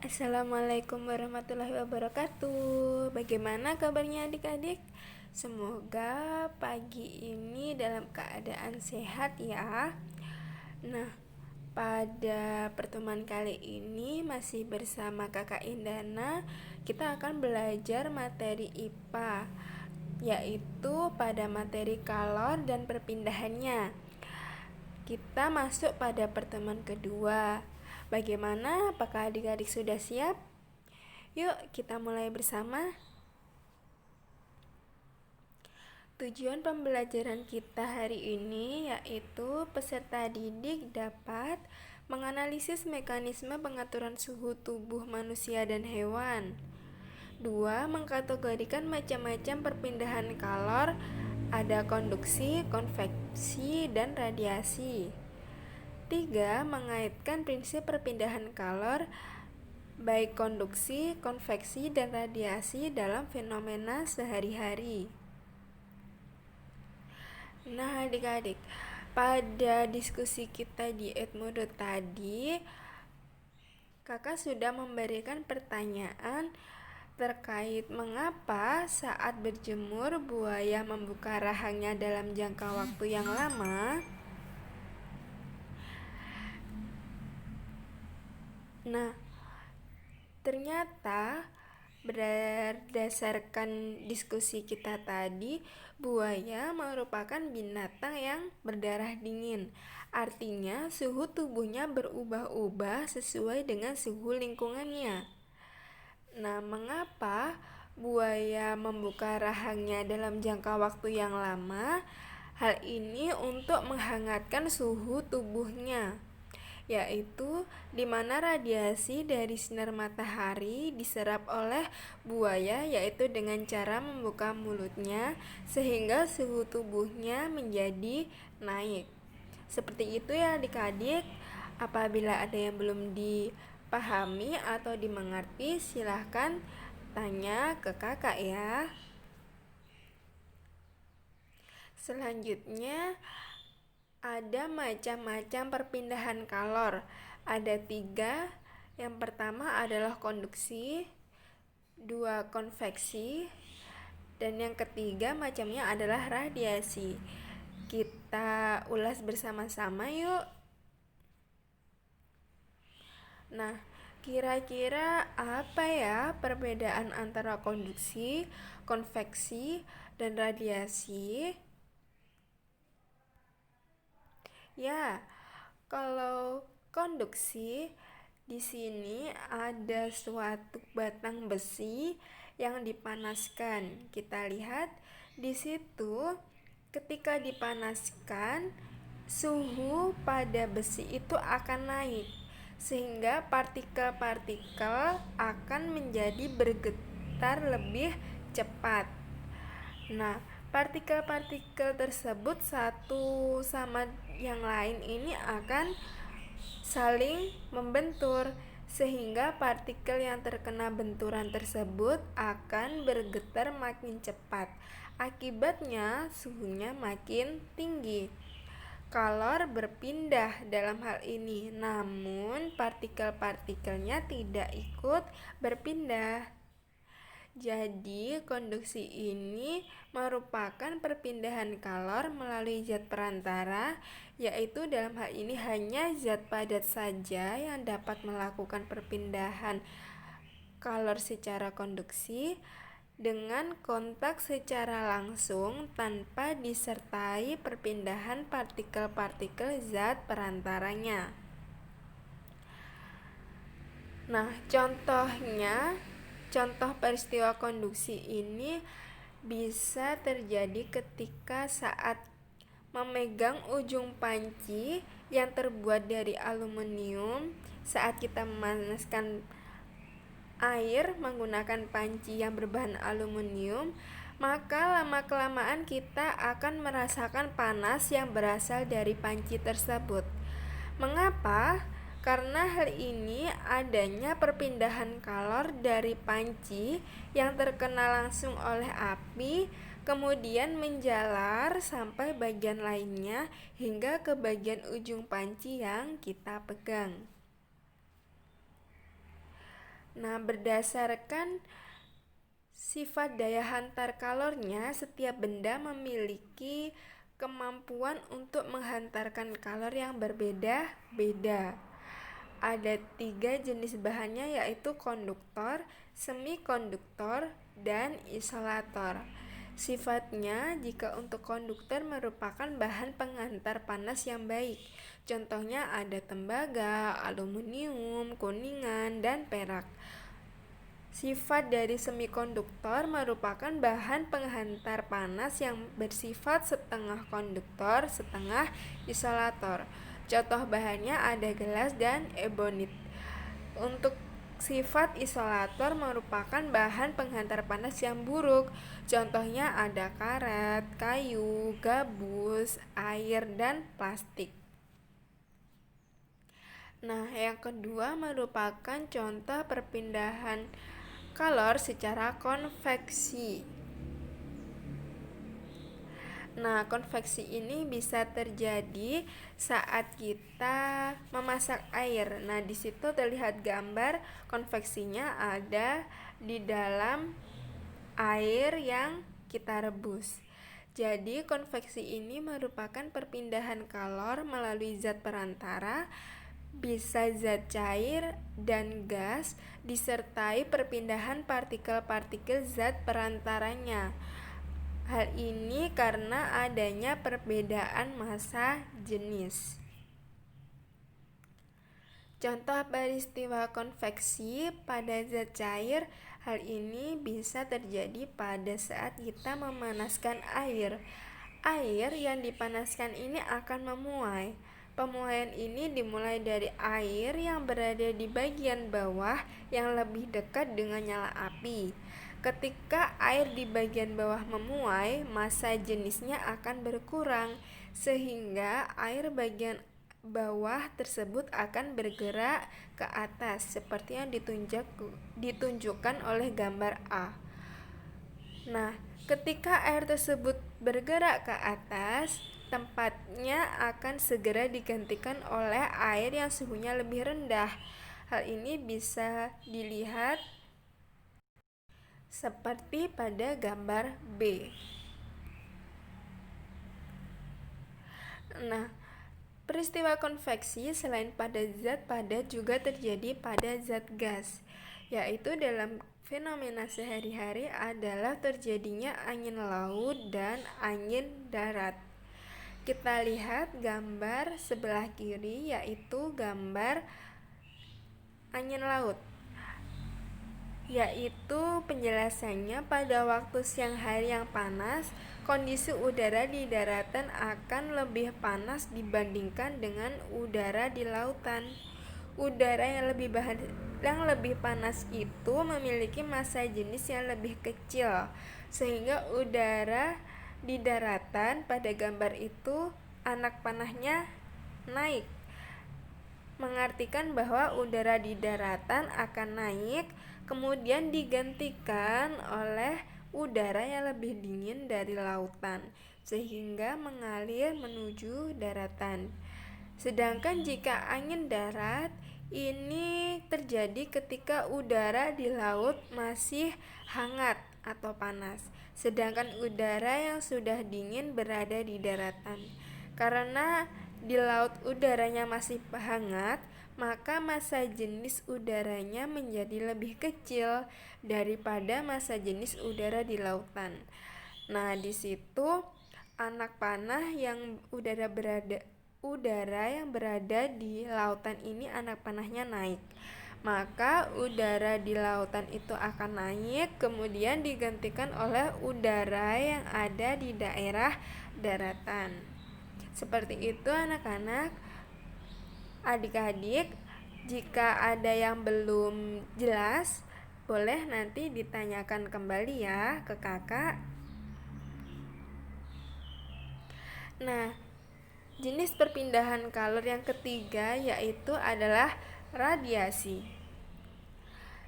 Assalamualaikum warahmatullahi wabarakatuh. Bagaimana kabarnya adik-adik? Semoga pagi ini dalam keadaan sehat ya. Nah, pada pertemuan kali ini masih bersama Kakak Indana, kita akan belajar materi IPA, yaitu pada materi kalor dan perpindahannya. Kita masuk pada pertemuan kedua. Bagaimana? Apakah adik-adik sudah siap? Yuk kita mulai bersama. Tujuan pembelajaran kita hari ini yaitu peserta didik dapat menganalisis mekanisme pengaturan suhu tubuh manusia dan hewan. 2. Mengkategorikan macam-macam perpindahan kalor, ada konduksi, konveksi, dan radiasi. 3. Mengaitkan prinsip perpindahan kalor baik konduksi, konveksi, dan radiasi dalam fenomena sehari-hari. Nah adik-adik, pada diskusi kita di Edmodo tadi, kakak sudah memberikan pertanyaan terkait mengapa saat berjemur buaya membuka rahangnya dalam jangka waktu yang lama. Nah, ternyata berdasarkan diskusi kita tadi, buaya merupakan binatang yang berdarah dingin. Artinya suhu tubuhnya berubah-ubah sesuai dengan suhu lingkungannya. Nah, mengapa buaya membuka rahangnya dalam jangka waktu yang lama? Hal ini untuk menghangatkan suhu tubuhnya, yaitu di mana radiasi dari sinar matahari diserap oleh buaya, yaitu dengan cara membuka mulutnya sehingga suhu tubuhnya menjadi naik. Seperti itu ya adik-adik. Apabila ada yang belum dipahami atau dimengerti, silahkan tanya ke kakak ya. Selanjutnya ada macam-macam perpindahan kalor. Ada 3. Yang pertama adalah konduksi, 2 konveksi, dan yang ketiga macamnya adalah radiasi. Kita ulas bersama-sama yuk. Nah, kira-kira apa ya perbedaan antara konduksi, konveksi, dan radiasi? Ya, kalau konduksi di sini ada suatu batang besi yang dipanaskan. Kita lihat di situ, ketika dipanaskan, suhu pada besi itu akan naik sehingga partikel-partikel akan menjadi bergetar lebih cepat. Nah, partikel-partikel tersebut satu sama yang lain ini akan saling membentur sehingga partikel yang terkena benturan tersebut akan bergetar makin cepat. Akibatnya suhunya makin tinggi. Kalor berpindah dalam hal ini, namun partikel-partikelnya tidak ikut berpindah. Jadi, konduksi ini merupakan perpindahan kalor melalui zat perantara, yaitu dalam hal ini hanya zat padat saja yang dapat melakukan perpindahan kalor secara konduksi dengan kontak secara langsung tanpa disertai perpindahan partikel-partikel zat perantaranya. Nah, contoh peristiwa konduksi ini bisa terjadi ketika saat memegang ujung panci yang terbuat dari aluminium saat kita memanaskan air menggunakan panci yang berbahan aluminium, maka lama-kelamaan kita akan merasakan panas yang berasal dari panci tersebut. Mengapa? Karena hal ini adanya perpindahan kalor dari panci yang terkena langsung oleh api, kemudian menjalar sampai bagian lainnya hingga ke bagian ujung panci yang kita pegang. Nah, berdasarkan sifat daya hantar kalornya, setiap benda memiliki kemampuan untuk menghantarkan kalor yang berbeda-beda. Ada 3 jenis bahannya, yaitu konduktor, semikonduktor, dan isolator. Sifatnya, jika untuk konduktor merupakan bahan penghantar panas yang baik. Contohnya ada tembaga, aluminium, kuningan, dan perak. Sifat dari semikonduktor merupakan bahan penghantar panas yang bersifat setengah konduktor, setengah isolator. Contoh bahannya ada gelas dan ebonit. Untuk sifat isolator merupakan bahan penghantar panas yang buruk. Contohnya ada karet, kayu, gabus, air, dan plastik. Nah, yang kedua merupakan contoh perpindahan kalor secara konveksi. Nah, konveksi ini bisa terjadi saat kita memasak air. Nah, di situ terlihat gambar konveksinya ada di dalam air yang kita rebus. Jadi, konveksi ini merupakan perpindahan kalor melalui zat perantara, bisa zat cair dan gas, disertai perpindahan partikel-partikel zat perantaranya. Hal ini karena adanya perbedaan massa jenis. Contoh peristiwa konveksi pada zat cair, hal ini bisa terjadi pada saat kita memanaskan air. Air yang dipanaskan ini akan memuai. Pemuaian ini dimulai dari air yang berada di bagian bawah yang lebih dekat dengan nyala api. Ketika air di bagian bawah memuai, massa jenisnya akan berkurang, sehingga air bagian bawah tersebut akan bergerak ke atas, seperti yang ditunjukkan oleh gambar A. Nah, ketika air tersebut bergerak ke atas, tempatnya akan segera digantikan oleh air yang suhunya lebih rendah. Hal ini bisa dilihat seperti pada gambar B. Nah, peristiwa konveksi selain pada zat padat juga terjadi pada zat gas, yaitu dalam fenomena sehari-hari adalah terjadinya angin laut dan angin darat. Kita lihat gambar sebelah kiri, yaitu gambar angin laut, yaitu penjelasannya pada waktu siang hari yang panas, kondisi udara di daratan akan lebih panas dibandingkan dengan udara di lautan. Udara yang lebih panas itu memiliki massa jenis yang lebih kecil, sehingga udara di daratan pada gambar itu anak panahnya naik, mengartikan bahwa udara di daratan akan naik, kemudian digantikan oleh udara yang lebih dingin dari lautan, sehingga mengalir menuju daratan. Sedangkan jika angin darat, ini terjadi ketika udara di laut masih hangat atau panas, sedangkan udara yang sudah dingin berada di daratan. Karena di laut udaranya masih hangat, maka massa jenis udaranya menjadi lebih kecil daripada massa jenis udara di lautan. Nah, di situ anak panah yang udara yang berada di lautan ini anak panahnya naik. Maka udara di lautan itu akan naik, kemudian digantikan oleh udara yang ada di daerah daratan. Seperti itu anak-anak. Adik-adik, jika ada yang belum jelas, boleh nanti ditanyakan kembali ya ke kakak. Nah, jenis perpindahan kalor yang ketiga yaitu adalah radiasi.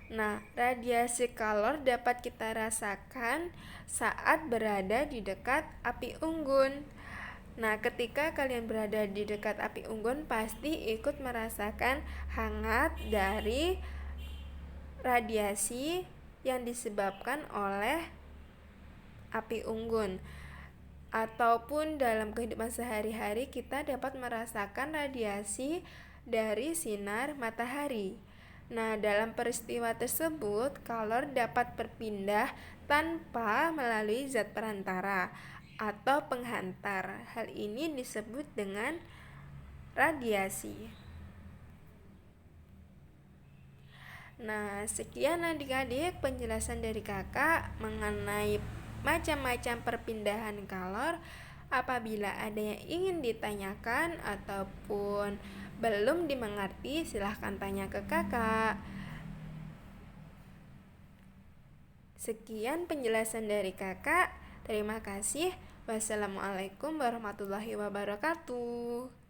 Nah, radiasi kalor dapat kita rasakan saat berada di dekat api unggun. Nah, ketika kalian berada di dekat api unggun, pasti ikut merasakan hangat dari radiasi yang disebabkan oleh api unggun, ataupun dalam kehidupan sehari-hari kita dapat merasakan radiasi dari sinar matahari. Nah, dalam peristiwa tersebut, kalor dapat berpindah tanpa melalui zat perantara atau penghantar. Hal ini disebut dengan radiasi. Nah, sekian adik-adik penjelasan dari kakak mengenai macam-macam perpindahan kalor. Apabila ada yang ingin ditanyakan ataupun belum dimengerti, silahkan tanya ke kakak. Sekian penjelasan dari kakak. Terima kasih. Wassalamualaikum warahmatullahi wabarakatuh.